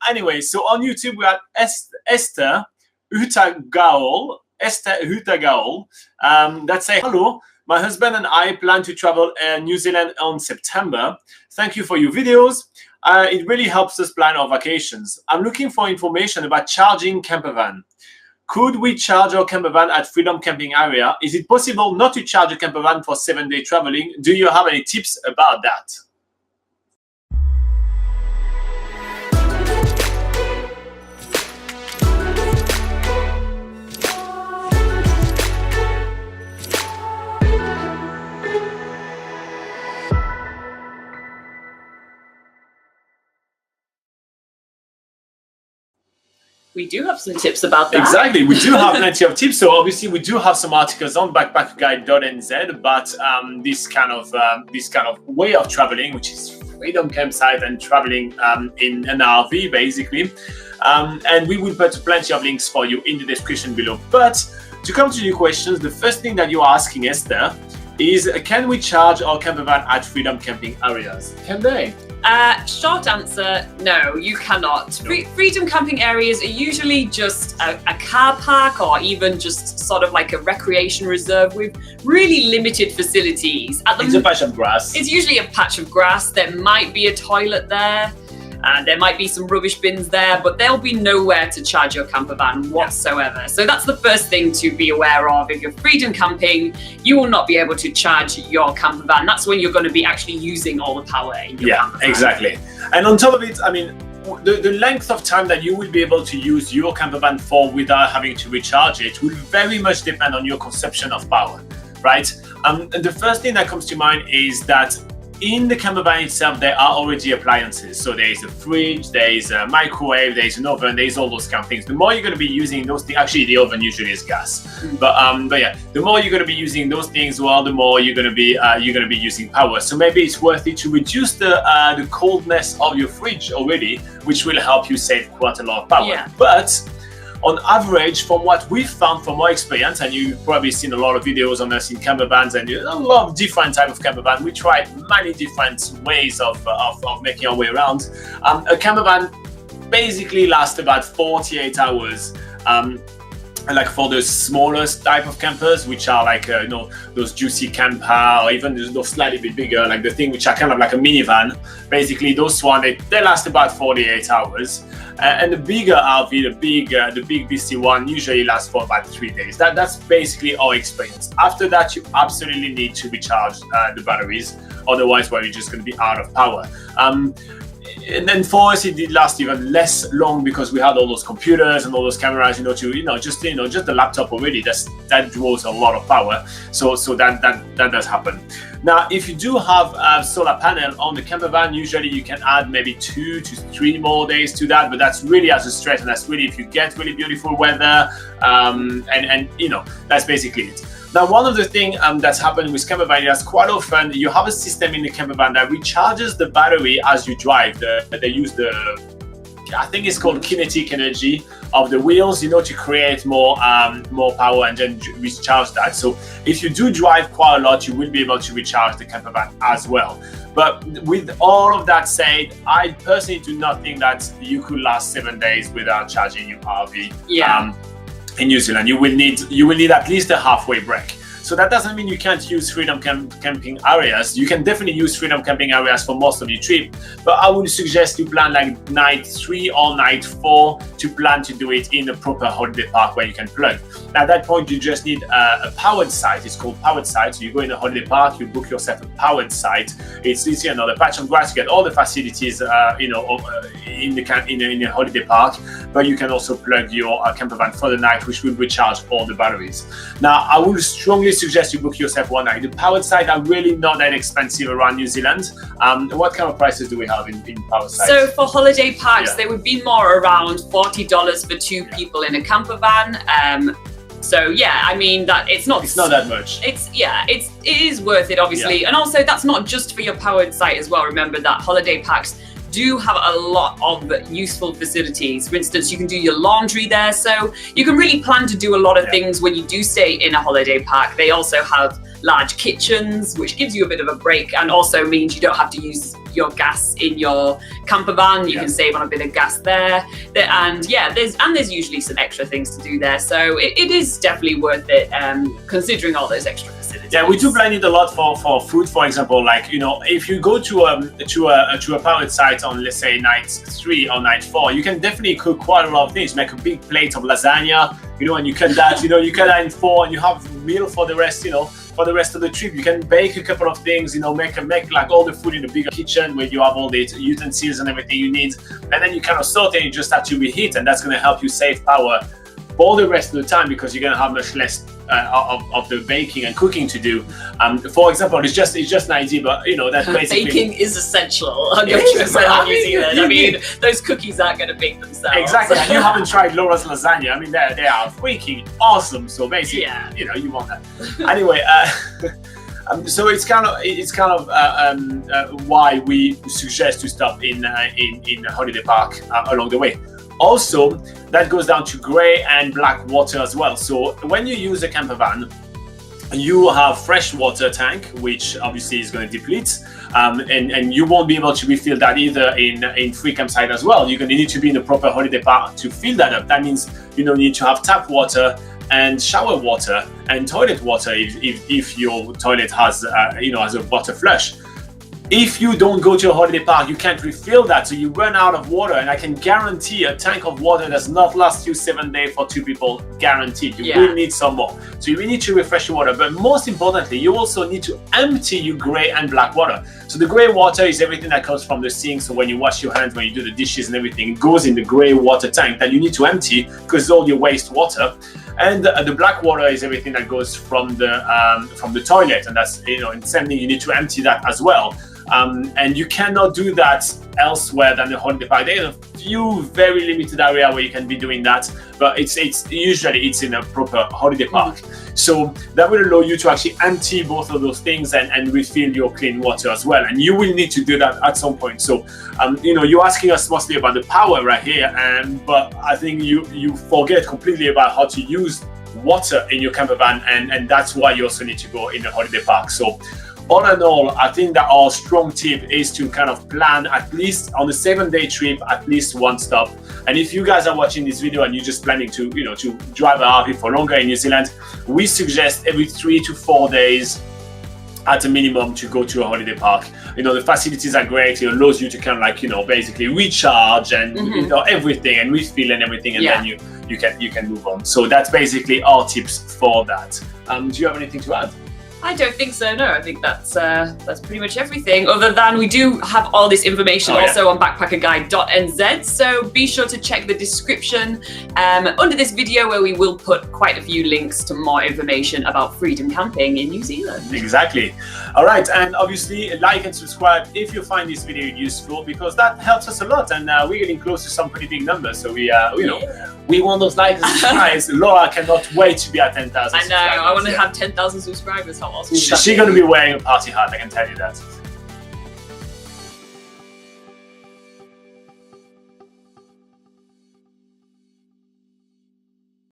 Anyway, so on YouTube we have Ester Hutagaol. That say, hello, my husband and I plan to travel New Zealand on September. Thank you for your videos. It really helps us plan our vacations. I'm looking for information about charging campervan. Could we charge our campervan at Freedom Camping Area? Is it possible not to charge a campervan for 7-day traveling? Do you have any tips about that? We do have some tips about that. Exactly, we do have plenty of tips. So obviously, we do have some articles on BackpackerGuide.NZ about this kind of way of traveling, which is freedom campsite and traveling in an RV, basically. And we will put plenty of links for you in the description below. But to come to your questions, the first thing that you're asking, Esther, is can we charge our campervan at Freedom Camping Areas? Can they? Short answer, no, you cannot. Freedom camping areas are usually just a car park or even just sort of like a recreation reserve with really limited facilities. It's a patch of grass. It's usually a patch of grass. There might be a toilet there. There might be some rubbish bins there, but there'll be nowhere to charge your campervan whatsoever. So that's the first thing to be aware of. If you're freedom camping, you will not be able to charge your campervan. That's when you're going to be actually using all the power in your campervan. Yeah, exactly. And on top of it, I mean, the length of time that you will be able to use your campervan for without having to recharge it will very much depend on your consumption of power, right? And the first thing that comes to mind is that in the campervan itself, there are already appliances. So there is a fridge, there is a microwave, there is an oven, there is all those kind of things. The more you're going to be using those things, actually the oven usually is gas, but yeah, the more you're going to be using those things, well, the more you're going to be using power. So maybe it's worth it to reduce the coldness of your fridge already, which will help you save quite a lot of power. Yeah. But on average, from what we've found from our experience, and you've probably seen a lot of videos on us in campervans and a lot of different type of campervan. We tried many different ways of making our way around. A campervan basically lasts about 48 hours. Like for the smallest type of campers, which are like those juicy camper, or even those slightly bit bigger, like the thing which are kind of like a minivan. Basically, those one they last about 48 hours. And the bigger RV, the big beastie one, usually lasts for about 3 days. That's basically our experience. After that, you absolutely need to recharge the batteries, otherwise, well, you're just going to be out of power. And then for us, it did last even less long because we had all those computers and all those cameras, just the laptop already. That draws a lot of power. So that does happen. Now, if you do have a solar panel on the campervan, usually you can add maybe 2 to 3 more days to that, but that's really as a stretch, and that's really if you get really beautiful weather, and that's basically it. Now, one of the things that's happened with campervan is quite often you have a system in the campervan that recharges the battery as you drive. They use I think it's called kinetic energy of the wheels, to create more power and then recharge that. So if you do drive quite a lot, you will be able to recharge the campervan as well. But with all of that said, I personally do not think that you could last 7 days without charging your RV. Yeah. In New Zealand, you will need at least a halfway break. So that doesn't mean you can't use freedom camping areas. You can definitely use freedom camping areas for most of your trip, but I would suggest you plan like night 3 or night 4 to plan to do it in a proper holiday park where you can plug. At that point, you just need a powered site. It's called powered site. So you go in a holiday park, you book yourself a powered site. It's literally another patch of grass. You get all the facilities, in a holiday park, but you can also plug your campervan for the night, which will recharge all the batteries. Now, I would strongly suggest you book yourself one night. The powered sites are really not that expensive around New Zealand. What kind of prices do we have in powered sites? So for holiday parks, they would be more around $40 for 2 people in a camper van. So yeah, I mean it's not that much. It is worth it, obviously. And also that's not just for your powered site as well. Remember that holiday parks do have a lot of useful facilities. For instance, you can do your laundry there, so you can really plan to do a lot of things when you do stay in a holiday park. They also have large kitchens, which gives you a bit of a break and also means you don't have to use your gas in your camper van. You can save on a bit of gas there. And yeah, there's usually some extra things to do there. So it is definitely worth it, considering all those extra facilities. Yeah, we do plan it a lot for food, for example. Like, you know, if you go to a private site on, let's say, night 3 or night 4, you can definitely cook quite a lot of things. Make a big plate of lasagna, you know, and you cut that, you know, you cut that in 4, and you have a meal for the rest, you know, for the rest of the trip. You can bake a couple of things, you know, make like all the food in a bigger kitchen where you have all the utensils and everything you need, and then you kind of saute, you just have to reheat, and that's going to help you save power for the rest of the time, because you're going to have much less of the baking and cooking to do. For example, it's just an idea, but you know, that's basically baking is essential. 100% on New Zealand. I mean, those cookies aren't going to bake themselves. Exactly. And you haven't tried Laura's lasagna. I mean, they are freaking awesome. So basically, you know, you want that. Anyway, so it's kind of why we suggest to stop in a holiday park along the way. Also, that goes down to grey and black water as well. So when you use a camper van, you have fresh water tank, which obviously is going to deplete, and you won't be able to refill that either in free campsite as well. You're going to need to be in a proper holiday park to fill that up. That means you don't need to have tap water and shower water and toilet water if your toilet has has a water flush. If you don't go to a holiday park, you can't refill that, so you run out of water. And I can guarantee a tank of water does not last you 7 days for 2 people, guaranteed. You will need some more. So you will need to refresh your water. But most importantly, you also need to empty your grey and black water. So the grey water is everything that comes from the sink. So when you wash your hands, when you do the dishes and everything, it goes in the grey water tank that you need to empty because it's all your waste water. And the black water is everything that goes from the toilet, and that's, you know, and same thing, you need to empty that as well. And you cannot do that elsewhere than the holiday park. There's a few very limited areas where you can be doing that, but it's usually in a proper holiday park. So that will allow you to actually empty both of those things and refill your clean water as well. And you will need to do that at some point. So you know, you're asking us mostly about the power right here, but I think you forget completely about how to use water in your camper van, and that's why you also need to go in a holiday park. So all in all, I think that our strong tip is to kind of plan, at least on a 7-day trip, at least one stop. And if you guys are watching this video and you're just planning to, you know, to drive an RV for longer in New Zealand, we suggest every 3 to 4 days at a minimum to go to a holiday park. You know, the facilities are great. It allows you to kind of like, you know, basically recharge and you know, everything, and refill and everything, and then you can move on. So that's basically our tips for that. Do you have anything to add? I don't think so, no. I think that's pretty much everything, other than we do have all this information also on BackpackerGuide.NZ, so be sure to check the description under this video, where we will put quite a few links to more information about freedom camping in New Zealand. Exactly. All right, and obviously like and subscribe if you find this video useful, because that helps us a lot, and we're getting close to some pretty big numbers, so we we want those likes and subscribes. Laura cannot wait to be at 10,000 I know, I want to have 10,000 subscribers. How awesome. She's going to be wearing a party hat, I can tell you that.